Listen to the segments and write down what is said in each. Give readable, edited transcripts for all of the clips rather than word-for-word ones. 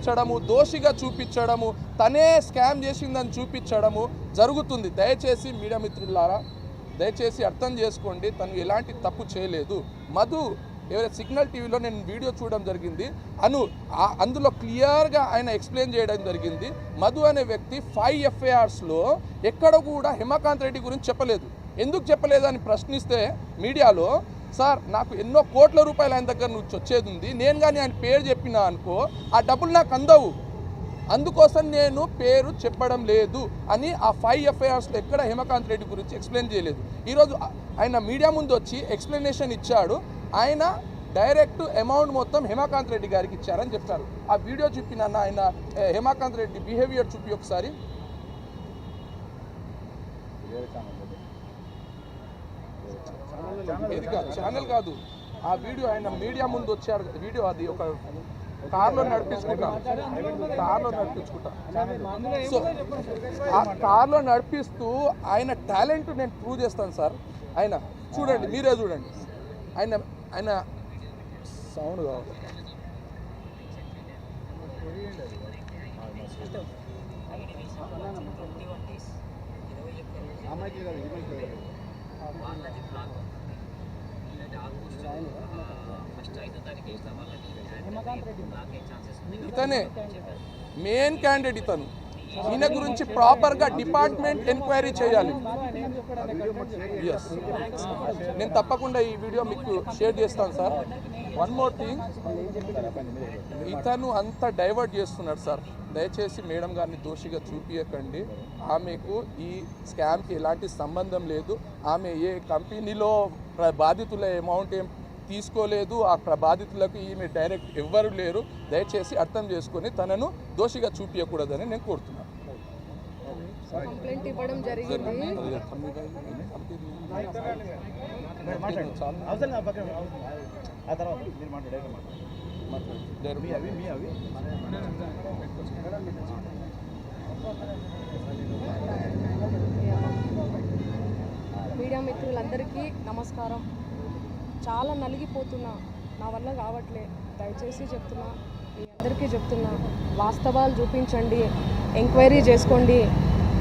చూపించడము, దోషిగా చూపించడము, తనే స్కామ్ చేసిందని చూపించడము జరుగుతుంది. దయచేసి మీడియా మిత్రులారా దయచేసి అర్థం చేసుకోండి, తను ఎలాంటి తప్పు చేయలేదు. మధు ఎవరైతే సిగ్నల్ టీవీలో నేను వీడియో చూడడం జరిగింది, అందులో క్లియర్గా ఆయన ఎక్స్ప్లెయిన్ చేయడం జరిగింది. మధు అనే వ్యక్తి 5 FIRsలో ఎక్కడ కూడా హేమకాంత్ రెడ్డి గురించి చెప్పలేదు. ఎందుకు చెప్పలేదు అని ప్రశ్నిస్తే మీడియాలో, సార్ నాకు ఎన్నో కోట్ల రూపాయలు ఆయన దగ్గర నుంచి వచ్చేది ఉంది, నేను కానీ ఆయన పేరు చెప్పినా అనుకో ఆ డబ్బులు నాకు అందవు, అందుకోసం నేను పేరు చెప్పడం లేదు అని ఆ 5 FIRsలో ఎక్కడ హేమకాంత్ రెడ్డి గురించి ఎక్స్ప్లెయిన్ చేయలేదు. ఈరోజు ఆయన మీడియా ముందు వచ్చి ఎక్స్ప్లెనేషన్ ఇచ్చాడు. ఆయన డైరెక్ట్ అమౌంట్ మొత్తం హేమకాంత్ రెడ్డి గారికి ఇచ్చారని చెప్పారు. ఆ వీడియో చూపిన ఆయన హేమకాంత్ రెడ్డి బిహేవియర్ చూపి ఒకసారి. ఇది కాదు, ఛానల్ కాదు, ఆ వీడియో ఆయన మీడియా ముందు వచ్చాడు. వీడియో అది ఒక కార్లో నడిపించుకుంటా సో ఆ కార్లో నడిపిస్తూ ఆయన టాలెంట్ నేను ప్రూవ్ చేస్తాను సార్. ఆయన చూడండి, మీరే చూడండి, ఆయన సౌండ్ కావాలి. ఇతనే మెయిన్ క్యాండిడేట్. ఇతను ఈయన గురించి ప్రాపర్గా డిపార్ట్మెంట్ ఎంక్వైరీ చేయాలి. ఎస్, నేను తప్పకుండా ఈ వీడియో మీకు షేర్ చేస్తాను సార్. వన్ మోర్ థింగ్, ఇతను అంత డైవర్ట్ చేస్తున్నాడు సార్. దయచేసి మేడం గారిని దోషిగా చూపించకండి. ఆమెకు ఈ స్కామ్కి ఎలాంటి సంబంధం లేదు. ఆమె ఏ కంపెనీలో బాధితుల అమౌంట్ ఏం తీసుకోలేదు. ఆ బాధితులకు ఈమె డైరెక్ట్ ఎవ్వరు లేరు. దయచేసి అర్థం చేసుకొని తనను దోషిగా చూపించకూడదని నేను కోరుతున్నాను. కంప్లైంట్ ఇవ్వడం జరిగింది. మీడియా మిత్రులందరికీ నమస్కారం. చాలా నలిగిపోతున్నా, నా వల్ల కావట్లే. దయచేసి చెప్తున్నా, మీ అందరికీ చెప్తున్నా, వాస్తవాలు చూపించండి, ఎంక్వైరీ చేసుకోండి,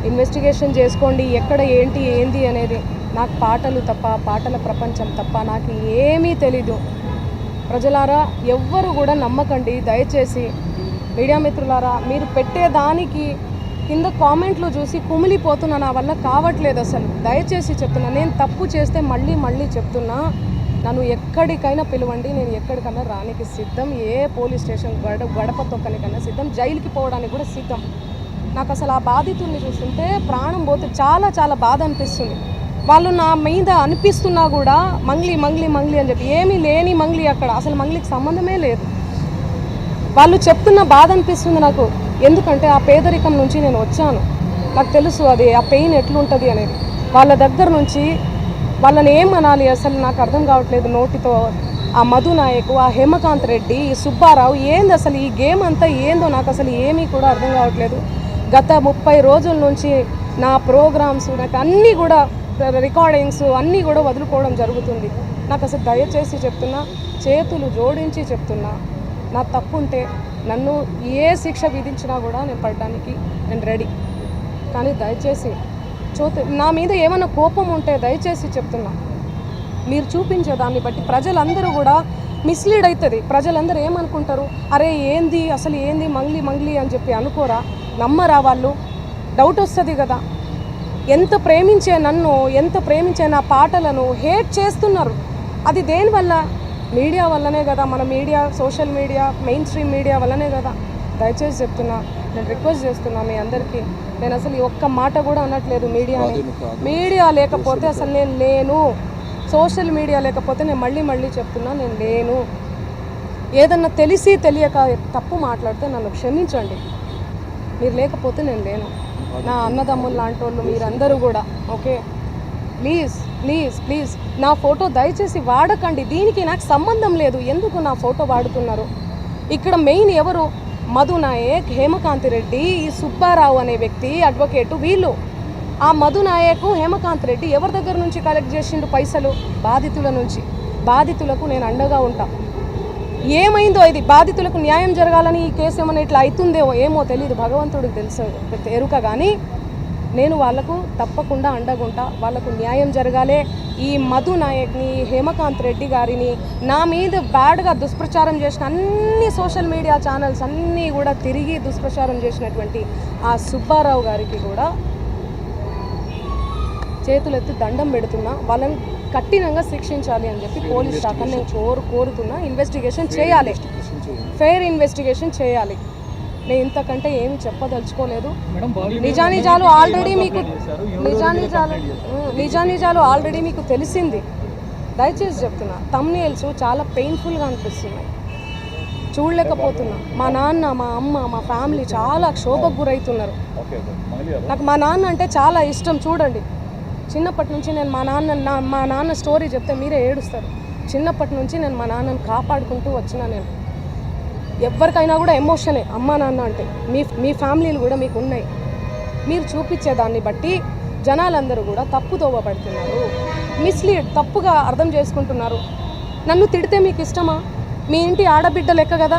ఇన్వెస్టిగేషన్ చేసుకోండి, ఎక్కడ ఏంది అనేది. నాకు పాటలు తప్ప, పాటల ప్రపంచం తప్ప నాకు ఏమీ తెలీదు. ప్రజలారా ఎవ్వరు కూడా నమ్మకండి దయచేసి. మీడియా మిత్రులారా, మీరు పెట్టేదానికి కింద కామెంట్లు చూసి కుమిలిపోతున్నా, నా వల్ల కావట్లేదు అసలు. దయచేసి చెప్తున్నా, నేను తప్పు చేస్తే మళ్ళీ చెప్తున్నా, నన్ను ఎక్కడికైనా పిలవండి, నేను ఎక్కడికైనా రానికి సిద్ధం. ఏ పోలీస్ స్టేషన్ గడప తొక్కనికైనా సిద్ధం, జైలుకి పోవడానికి కూడా సిద్ధం. నాకు అసలు ఆ బాధితుల్ని చూస్తుంటే ప్రాణం పోతే చాలా బాధ అనిపిస్తుంది. వాళ్ళు నా మీద అనిపిస్తున్నా కూడా మంగ్లీ అని చెప్పి, ఏమీ లేని మంగ్లీ, అక్కడ అసలు మంగ్లీకి సంబంధమే లేదు. వాళ్ళు చెప్తున్న బాధ అనిపిస్తుంది నాకు. ఎందుకంటే ఆ పేదరికం నుంచి నేను వచ్చాను, నాకు తెలుసు అది ఆ పెయిన్ ఎట్లుంటుంది అనేది. వాళ్ళ దగ్గర నుంచి వాళ్ళని ఏమనాలి అసలు నాకు అర్థం కావట్లేదు నోటితో. ఆ మధు నాయక్, ఆ హేమకాంత్ రెడ్డి, ఈ సుబ్బారావు, ఏంది అసలు ఈ గేమ్ అంతా ఏందో నాకు అసలు ఏమీ కూడా అర్థం కావట్లేదు. గత 30 రోజుల నుంచి నా ప్రోగ్రామ్స్, నాకు అన్నీ కూడా రికార్డింగ్స్ అన్నీ కూడా వదులుకోవడం జరుగుతుంది. నాకు అసలు దయచేసి చెప్తున్నా, చేతులు జోడించి చెప్తున్నా, నా తప్పు ఉంటే నన్ను ఏ శిక్ష విధించినా కూడా నేను పడడానికి నేను రెడీ. కానీ దయచేసి నా మీద ఏమైనా కోపం ఉంటే దయచేసి చెప్తున్నా, మీరు చూపించే దాన్ని బట్టి ప్రజలందరూ కూడా మిస్లీడ్ అవుతుంది. ప్రజలందరూ ఏమనుకుంటారు, అరే ఏంది అసలు ఏంది మంగ్లీ అని చెప్పి అనుకోరా, నమ్మరా వాళ్ళు? డౌట్ వస్తుంది కదా. ఎంత ప్రేమించే నన్ను, ఎంత ప్రేమించే నా పాటలను హేట్ చేస్తున్నారు. అది దేనివల్ల? మీడియా వల్లనే కదా. మన media, social media, main stream media వల్లనే కదా. దయచేసి చెప్తున్నా, నేను రిక్వెస్ట్ చేస్తున్నా మీ అందరికీ. నేను అసలు ఒక్క మాట కూడా అనట్లేదు మీడియా లేకపోతే అసలు నేను లేను. సోషల్ మీడియా లేకపోతే నేను మళ్ళీ చెప్తున్నా, నేను లేను. ఏదన్నా తెలిసి తెలియక తప్పు మాట్లాడితే నన్ను క్షమించండి. మీరు లేకపోతే నేను లేను. నా అన్నదమ్ములు లాంటి వాళ్ళు మీరందరూ కూడా, ఓకే? ప్లీజ్ నా ఫోటో దయచేసి వాడకండి. దీనికి నాకు సంబంధం లేదు. ఎందుకు నా ఫోటో వాడుతున్నారు? ఇక్కడ మెయిన్ ఎవరు? మధు నాయక్, హేమకాంత్ రెడ్డి, ఈ సుబ్బారావు అనే వ్యక్తి, అడ్వకేటు, వీళ్ళు. ఆ మధు నాయక్, హేమకాంత్ రెడ్డి ఎవరి దగ్గర నుంచి కలెక్ట్ చేసిండు పైసలు? బాధితుల నుంచి. బాధితులకు నేను అండగా ఉంటా. ఏమైందో ఇది బాధితులకు న్యాయం జరగాలని ఈ కేసు ఏమైనా ఇట్లా అవుతుందో ఏమో తెలియదు, భగవంతుడికి తెలుసు ఎరుక. కానీ నేను వాళ్ళకు తప్పకుండా అండగుంటా, వాళ్ళకు న్యాయం జరగాలి. ఈ మధు నాయక్ని, హేమకాంత్ రెడ్డి గారిని, నా మీద బ్యాడ్గా దుష్ప్రచారం చేసిన అన్ని సోషల్ మీడియా ఛానల్స్ అన్నీ కూడా తిరిగి దుష్ప్రచారం చేసినటువంటి ఆ సుబ్బారావు గారికి కూడా చేతులెత్తి దండం పెడుతున్నా. వాళ్ళని కఠినంగా శిక్షించాలి అని చెప్పి పోలీస్ శాఖను నేను కోరుతున్నా. ఇన్వెస్టిగేషన్ చేయాలి, ఫెయిర్ ఇన్వెస్టిగేషన్ చేయాలి. నేను ఇంతకంటే ఏమి చెప్పదలుచుకోలేదు. నిజానిజాలు ఆల్రెడీ మీకు తెలిసింది. దయచేసి చెప్తున్నా, థంబ్నెయిల్స్ చాలా పెయిన్ఫుల్గా అనిపిస్తున్నాయి, చూడలేకపోతున్నా. మా నాన్న, మా అమ్మ, మా ఫ్యామిలీ చాలా క్షోభకు గురవుతున్నారు. నాకు మా నాన్న అంటే చాలా ఇష్టం. చూడండి, చిన్నప్పటి నుంచి నేను మా నాన్న స్టోరీ చెప్తే మీరే ఏడుస్తారు. చిన్నప్పటి నుంచి నేను మా నాన్నని కాపాడుకుంటూ వచ్చిన. నేను ఎవరికైనా కూడా ఎమోషనే అమ్మ నాన్న అంటే. మీ ఫ్యామిలీలు కూడా మీకు ఉన్నాయి. మీరు చూపించేదాన్ని బట్టి జనాలందరూ కూడా తప్పుదోవ పడుతున్నారు, మిస్లీడ్, తప్పుగా అర్థం చేసుకుంటున్నారు. నన్ను తిడితే మీకు ఇష్టమా? మీ ఇంటి ఆడబిడ్డ లెక్క కదా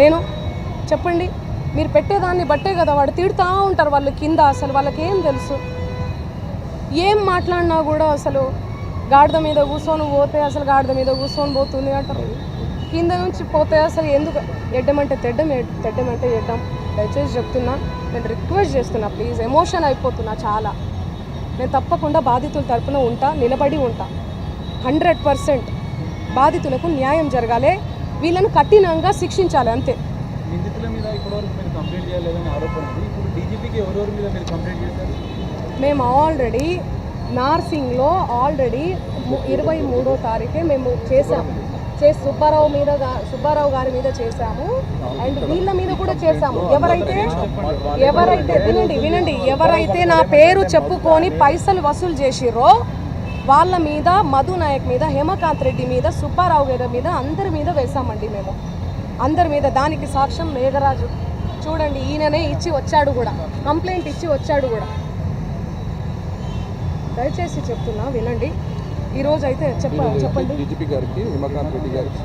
నేను, చెప్పండి. మీరు పెట్టేదాన్ని బట్టే కదా వాడు తిడుతూ ఉంటారు వాళ్ళు కింద. అసలు వాళ్ళకి ఏం తెలుసు? ఏం మాట్లాడినా కూడా అసలు గాడిద మీద కూర్చొని పోతే అసలు గాడిద మీద కూర్చొని పోతుంది అంటారు. కింద నుంచి పోతే అసలు ఎందుకు ఎడ్డమంటే తెడ్డమంటే ఎడ్డం. దయచేసి చెప్తున్నా, నేను రిక్వెస్ట్ చేస్తున్నా, ప్లీజ్. ఎమోషన్ అయిపోతున్నా చాలా. నేను తప్పకుండా బాధితుల తరపున ఉంటా, నిలబడి ఉంటా. 100% బాధితులకు న్యాయం జరగాలి, వీళ్ళను కఠినంగా శిక్షించాలి, అంతే. నిందితుల మీద ఇప్పటివరకు మీరు కంప్లైంట్ చేయలేదని ఆరోపణ ఉంది. ఇప్పుడు డీజీపీకి ఎవరెవరి మీద మీరు కంప్లైంట్ చేశారు? మేము ఆల్రెడీ నార్సింగ్లో 23వ తారీఖే మేము చేసాము. సుబ్బారావు గారి మీద చేశాము, అండ్ వీళ్ళ మీద కూడా చేశాము. ఎవరైతే వినండి, ఎవరైతే నా పేరు చెప్పుకొని పైసలు వసూలు చేసిర్రో వాళ్ళ మీద, మధు నాయక్ మీద, హేమకాంత్ రెడ్డి మీద, సుబ్బారావు గారి మీద, అందరి మీద వేసామండి మేము, అందరి మీద. దానికి సాక్ష్యం మేఘరాజు. చూడండి, ఈయననే ఇచ్చి వచ్చాడు కూడా, కంప్లైంట్ ఇచ్చి వచ్చాడు కూడా. దయచేసి చెప్తున్నా, వినండి. ఈరోజు అయితే చెప్పండి. డీజీపీ గారికి, హేమకాంత్ రెడ్డి గారికి,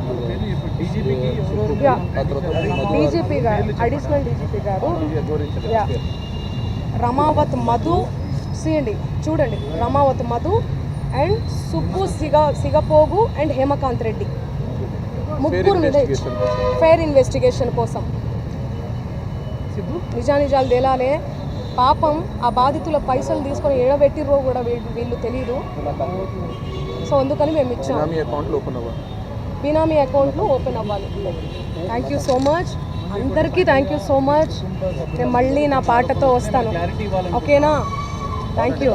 డీజీపీ గారు, అడిషనల్ డీజీపీ గారు రమావత్ మధు, చూడండి, రమావత్ మధు అండ్ సుబ్బు సిగపోగు అండ్ హేమకాంత్ రెడ్డి, ముగ్గురు మీద ఫెయిర్ ఇన్వెస్టిగేషన్ కోసం నిజానిజాలు తేలాలే. పాపం ఆ బాధితుల పైసలు తీసుకొని ఏడబెట్టిర్రో కూడా వీళ్ళు తెలియదు. సో అందుకని మేము ఇచ్చాము. బినామీ అకౌంట్లు ఓపెన్ అవ్వాలి. థ్యాంక్ యూ సో మచ్, అందరికీ థ్యాంక్ యూ సో మచ్. నేను మళ్ళీ నా పాటతో వస్తాను, ఓకేనా? Thank you.